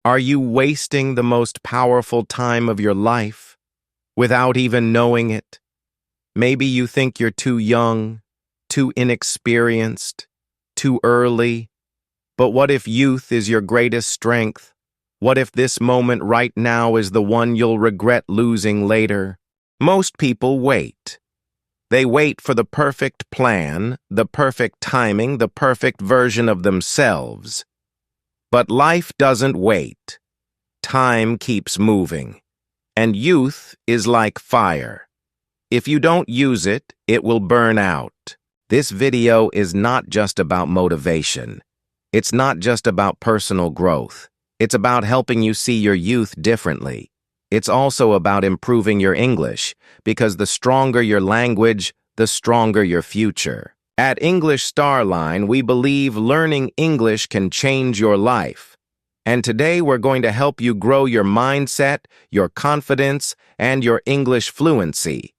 Are you wasting the most powerful time of your life without even knowing it? Maybe you think you're too young, too inexperienced, too early. But what if youth is your greatest strength? What if this moment right now is the one you'll regret losing later? Most people wait. They wait for the perfect plan, the perfect timing, the perfect version of themselves. But life doesn't wait. Time keeps moving. And youth is like fire. If you don't use it, it will burn out. This video is not just about motivation. It's not just about personal growth. It's about helping you see your youth differently. It's also about improving your English, because the stronger your language, the stronger your future. At English Starline, we believe learning English can change your life. And today we're going to help you grow your mindset, your confidence, and your English fluency.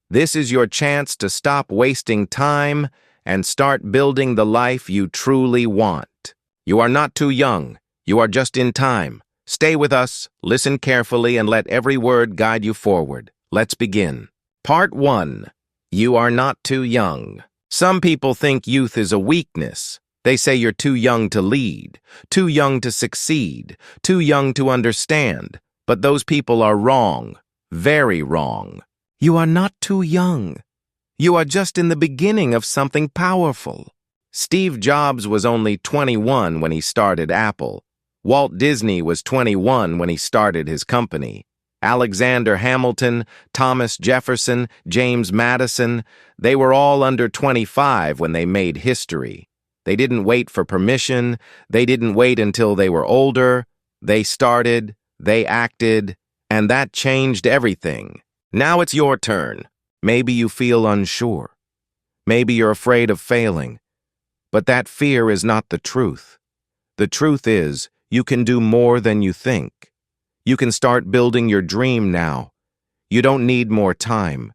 This is your chance to stop wasting time and start building the life you truly want. You are not too young. You are just in time. Stay with us, listen carefully, and let every word guide you forward. Let's begin. Part 1. You are not too young. Some people think youth is a weakness. They say you're too young to lead, too young to succeed, too young to understand. But those people are wrong, very wrong. You are not too young. You are just in the beginning of something powerful. Steve Jobs was only 21 when he started Apple. Walt Disney was 21 when he started his company. Alexander Hamilton, Thomas Jefferson, James Madison, they were all under 25 when they made history. They didn't wait for permission. They didn't wait until they were older. They started, they acted, and that changed everything. Now it's your turn. Maybe you feel unsure. Maybe you're afraid of failing. But that fear is not the truth. The truth is, you can do more than you think. You can start building your dream now. You don't need more time.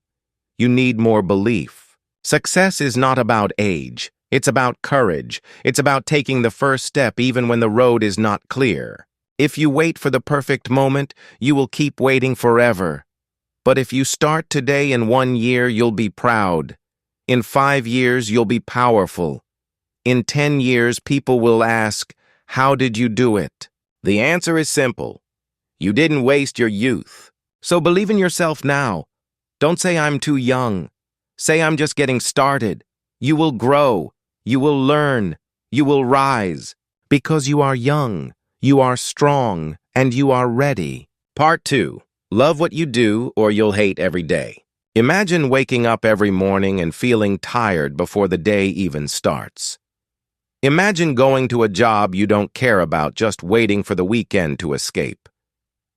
You need more belief. Success is not about age. It's about courage. It's about taking the first step even when the road is not clear. If you wait for the perfect moment, you will keep waiting forever. But if you start today, in 1 year, you'll be proud. In 5 years, you'll be powerful. In 10 years, people will ask, "How did you do it?" The answer is simple. You didn't waste your youth. So believe in yourself now. Don't say I'm too young. Say I'm just getting started. You will grow. You will learn. You will rise. Because you are young, you are strong, and you are ready. Part 2. Love what you do or you'll hate every day. Imagine waking up every morning and feeling tired before the day even starts. Imagine going to a job you don't care about, just waiting for the weekend to escape.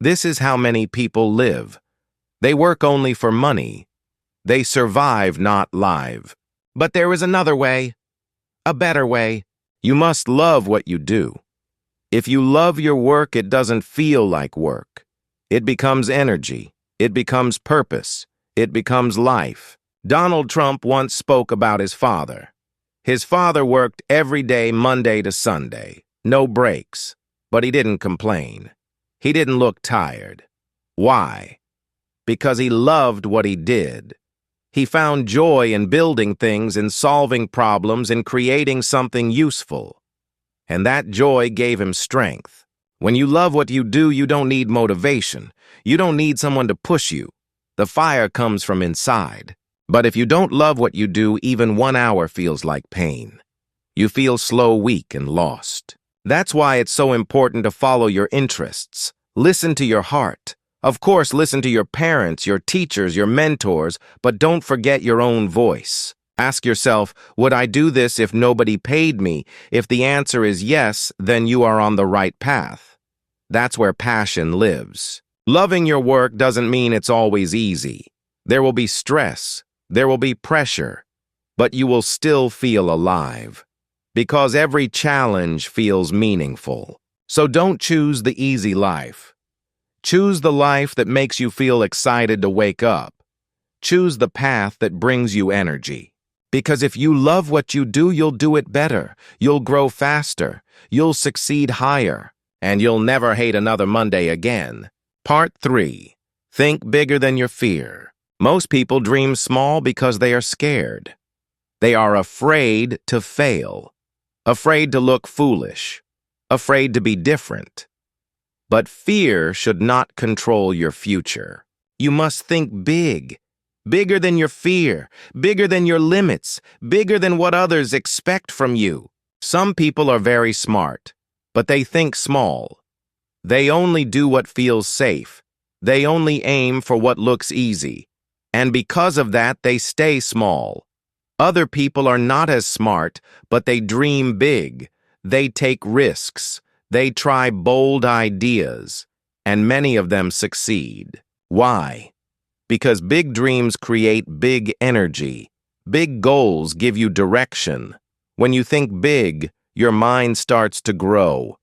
This is how many people live. They work only for money. They survive, not live. But there is another way, a better way. You must love what you do. If you love your work, it doesn't feel like work. It becomes energy. It becomes purpose. It becomes life. Donald Trump once spoke about his father. His father worked every day, Monday to Sunday. No breaks. But he didn't complain. He didn't look tired. Why? Because he loved what he did. He found joy in building things, in solving problems, in creating something useful. And that joy gave him strength. When you love what you do, you don't need motivation. You don't need someone to push you. The fire comes from inside. But if you don't love what you do, even 1 hour feels like pain. You feel slow, weak, and lost. That's why it's so important to follow your interests. Listen to your heart. Of course, listen to your parents, your teachers, your mentors, but don't forget your own voice. Ask yourself, would I do this if nobody paid me? If the answer is yes, then you are on the right path. That's where passion lives. Loving your work doesn't mean it's always easy. There will be stress. There will be pressure. But you will still feel alive. Because every challenge feels meaningful. So don't choose the easy life. Choose the life that makes you feel excited to wake up. Choose the path that brings you energy. Because if you love what you do, you'll do it better. You'll grow faster. You'll succeed higher. and you'll never hate another Monday again. Part 3. Think bigger than your fear. Most people dream small because they are scared. They are afraid to fail, afraid to look foolish, afraid to be different. But fear should not control your future. You must think big, bigger than your fear, bigger than your limits, bigger than what others expect from you. Some people are very smart, but they think small. They only do what feels safe. They only aim for what looks easy. And because of that, they stay small. Other people are not as smart, but they dream big. They take risks. They try bold ideas. And many of them succeed. Why? Because big dreams create big energy. Big goals give you direction. When you think big, your mind starts to grow.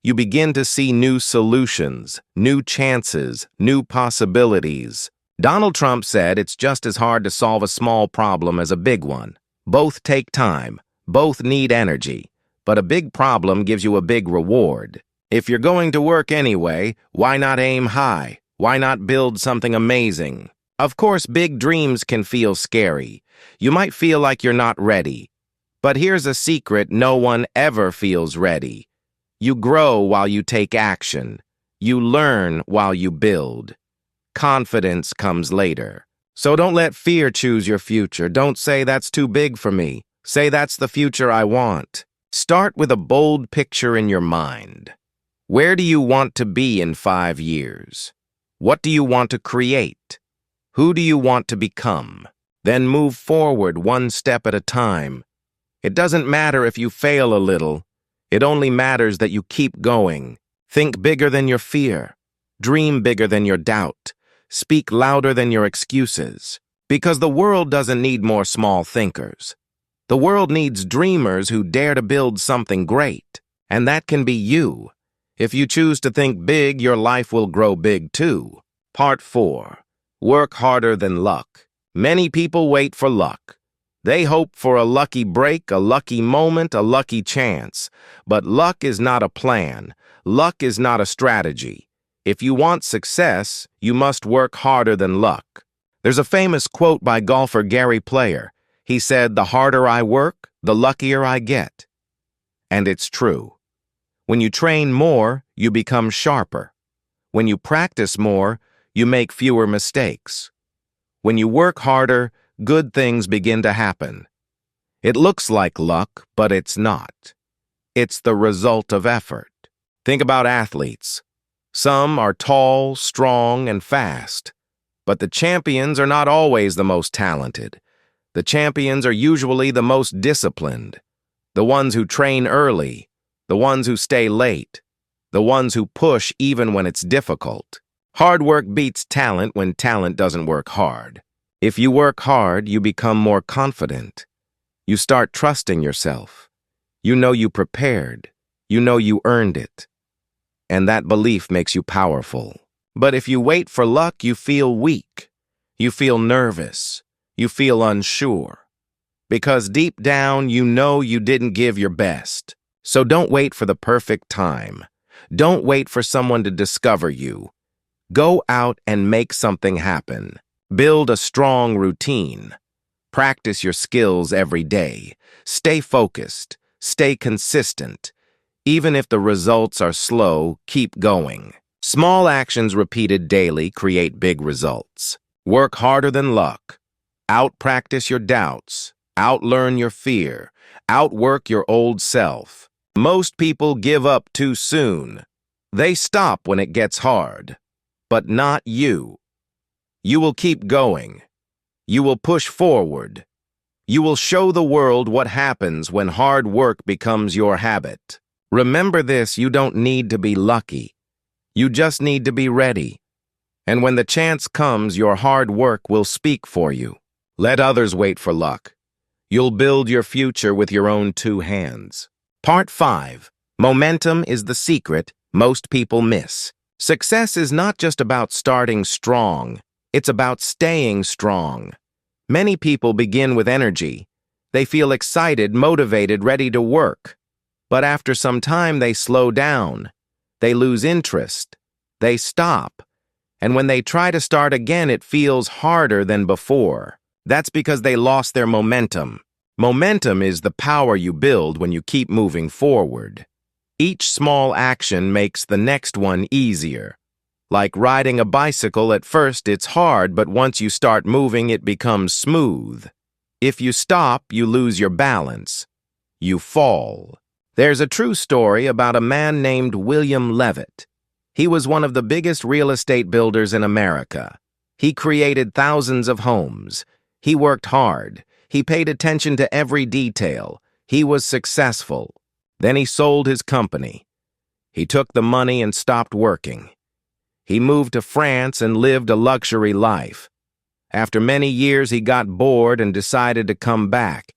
You begin to see new solutions, new chances, new possibilities. Donald Trump said it's just as hard to solve a small problem as a big one. Both take time, both need energy, but a big problem gives you a big reward. If you're going to work anyway, why not aim high? Why not build something amazing? Of course, big dreams can feel scary. You might feel like you're not ready. But here's a secret: no one ever feels ready. You grow while you take action. You learn while you build. Confidence comes later. So don't let fear choose your future. Don't say that's too big for me. Say that's the future I want. Start with a bold picture in your mind. Where do you want to be in 5 years? What do you want to create? Who do you want to become? Then move forward one step at a time. It doesn't matter if you fail a little. It only matters that you keep going. Think bigger than your fear. Dream bigger than your doubt. Speak louder than your excuses. Because the world doesn't need more small thinkers. The world needs dreamers who dare to build something great. And that can be you. If you choose to think big, your life will grow big too. Part 4. Work harder than luck. Many people wait for luck. They hope for a lucky break, a lucky moment, a lucky chance. But luck is not a plan. Luck is not a strategy. If you want success, you must work harder than luck. There's a famous quote by golfer Gary Player. He said, "The harder I work, the luckier I get." And it's true. When you train more, you become sharper. When you practice more, you make fewer mistakes. When you work harder, good things begin to happen. It looks like luck, but it's not. It's the result of effort. Think about athletes. Some are tall, strong, and fast. But the champions are not always the most talented. The champions are usually the most disciplined. The ones who train early. The ones who stay late. The ones who push even when it's difficult. Hard work beats talent when talent doesn't work hard. If you work hard, you become more confident. You start trusting yourself. You know you prepared. You know you earned it. And that belief makes you powerful. But if you wait for luck, you feel weak. You feel nervous. You feel unsure. Because deep down, you know you didn't give your best. So don't wait for the perfect time. Don't wait for someone to discover you. Go out and make something happen. Build a strong routine. Practice your skills every day. Stay focused. Stay consistent. Even if the results are slow, keep going. Small actions repeated daily create big results. Work harder than luck. Out-practice your doubts. Out-learn your fear. Outwork your old self. Most people give up too soon. They stop when it gets hard. But not you. You will keep going. You will push forward. You will show the world what happens when hard work becomes your habit. Remember this: you don't need to be lucky. You just need to be ready. And when the chance comes, your hard work will speak for you. Let others wait for luck. You'll build your future with your own 2 hands. Part 5. Momentum is the secret most people miss. Success is not just about starting strong. It's about staying strong. Many people begin with energy. They feel excited, motivated, ready to work. But after some time, they slow down. They lose interest. They stop. And when they try to start again, it feels harder than before. That's because they lost their momentum. Momentum is the power you build when you keep moving forward. Each small action makes the next one easier. Like riding a bicycle, at first it's hard, but once you start moving, it becomes smooth. If you stop, you lose your balance. You fall. There's a true story about a man named William Levitt. He was one of the biggest real estate builders in America. He created thousands of homes. He worked hard. He paid attention to every detail. He was successful. Then he sold his company. He took the money and stopped working. He moved to France and lived a luxury life. After many years, he got bored and decided to come back.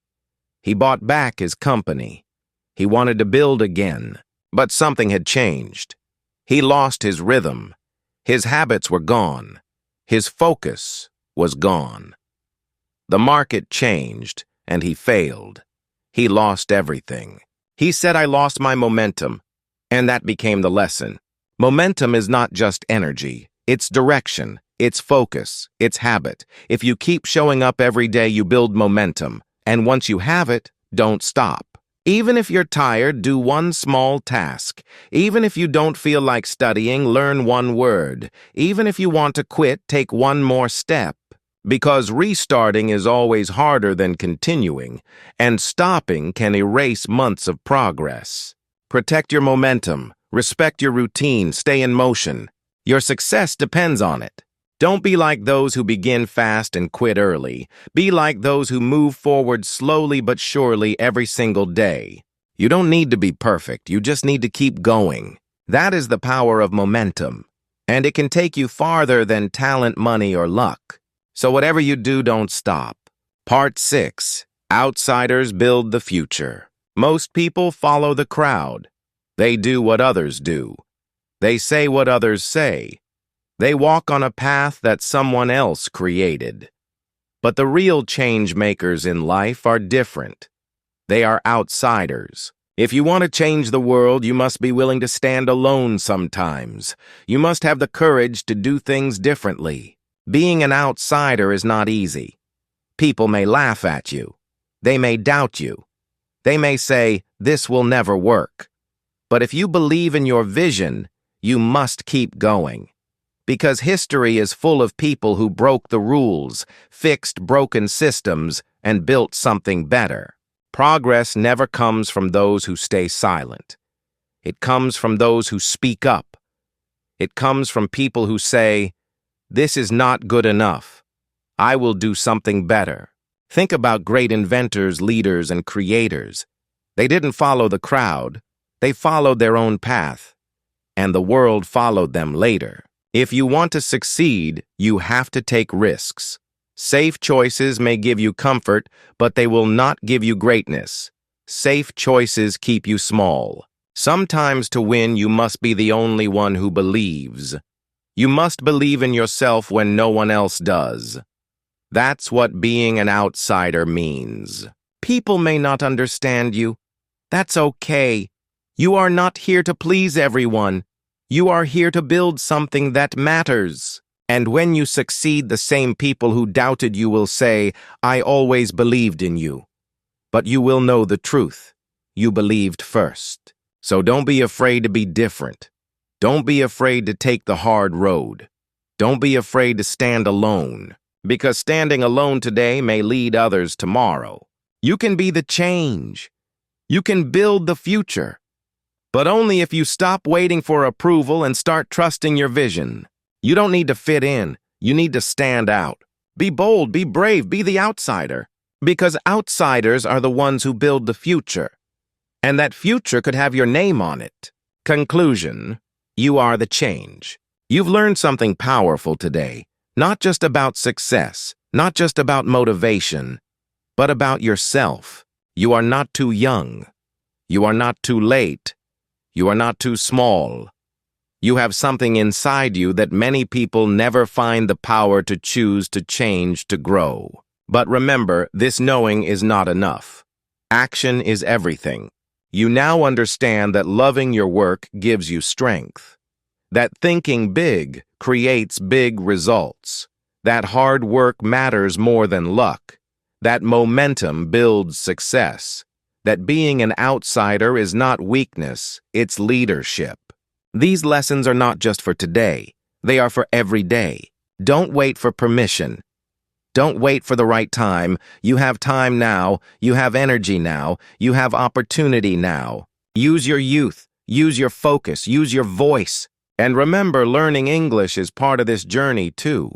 He bought back his company. He wanted to build again, but something had changed. He lost his rhythm. His habits were gone. His focus was gone. The market changed, and he failed. He lost everything. He said, "I lost my momentum," and that became the lesson. Momentum is not just energy. It's direction, it's focus, it's habit. If you keep showing up every day, you build momentum. And once you have it, don't stop. Even if you're tired, do one small task. Even if you don't feel like studying, learn one word. Even if you want to quit, take one more step. Because restarting is always harder than continuing, and stopping can erase months of progress. Protect your momentum. Respect your routine. Stay in motion. Your success depends on it. Don't be like those who begin fast and quit early. Be like those who move forward slowly but surely every single day. You don't need to be perfect. You just need to keep going. That is the power of momentum. And it can take you farther than talent, money, or luck. So whatever you do, don't stop. Part 6. Outsiders build the future. Most people follow the crowd. They do what others do. They say what others say. They walk on a path that someone else created. But the real change makers in life are different. They are outsiders. If you want to change the world, you must be willing to stand alone sometimes. You must have the courage to do things differently. Being an outsider is not easy. People may laugh at you. They may doubt you. They may say, "This will never work." But if you believe in your vision, you must keep going. Because history is full of people who broke the rules, fixed broken systems, and built something better. Progress never comes from those who stay silent. It comes from those who speak up. It comes from people who say, "This is not good enough. I will do something better." Think about great inventors, leaders, and creators. They didn't follow the crowd. They followed their own path. And the world followed them later. If you want to succeed, you have to take risks. Safe choices may give you comfort, but they will not give you greatness. Safe choices keep you small. Sometimes to win, you must be the only one who believes. You must believe in yourself when no one else does. That's what being an outsider means. People may not understand you. That's okay. You are not here to please everyone. You are here to build something that matters. And when you succeed, the same people who doubted you will say, "I always believed in you." But you will know the truth. You believed first. So don't be afraid to be different. Don't be afraid to take the hard road. Don't be afraid to stand alone. Because standing alone today may lead others tomorrow. You can be the change. You can build the future. But only if you stop waiting for approval and start trusting your vision. You don't need to fit in. You need to stand out. Be bold, be brave, be the outsider. Because outsiders are the ones who build the future. And that future could have your name on it. Conclusion: you are the change. You've learned something powerful today. Not just about success, not just about motivation, but about yourself. You are not too young. You are not too late. You are not too small. You have something inside you that many people never find the power to choose, to change, to grow. But remember, this knowing is not enough. Action is everything. You now understand that loving your work gives you strength, that thinking big creates big results, that hard work matters more than luck, that momentum builds success, that being an outsider is not weakness, it's leadership. These lessons are not just for today, they are for every day. Don't wait for permission. Don't wait for the right time. You have time now, you have energy now, you have opportunity now. Use your youth, use your focus, use your voice. And remember, learning English is part of this journey too.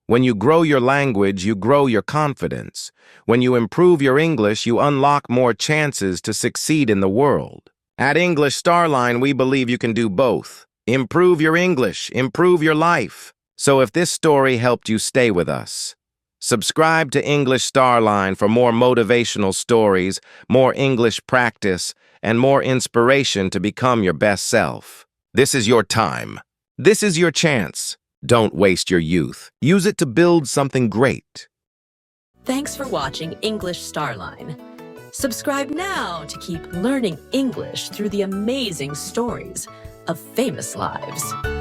When you grow your language, you grow your confidence. When you improve your English, you unlock more chances to succeed in the world. At English Starline, we believe you can do both. Improve your English, improve your life. So if this story helped you, stay with us. Subscribe to English Starline for more motivational stories, more English practice, and more inspiration to become your best self. This is your time. This is your chance. Don't waste your youth. Use it to build something great. Thanks for watching English Starline. Subscribe now to keep learning English through the amazing stories of famous lives.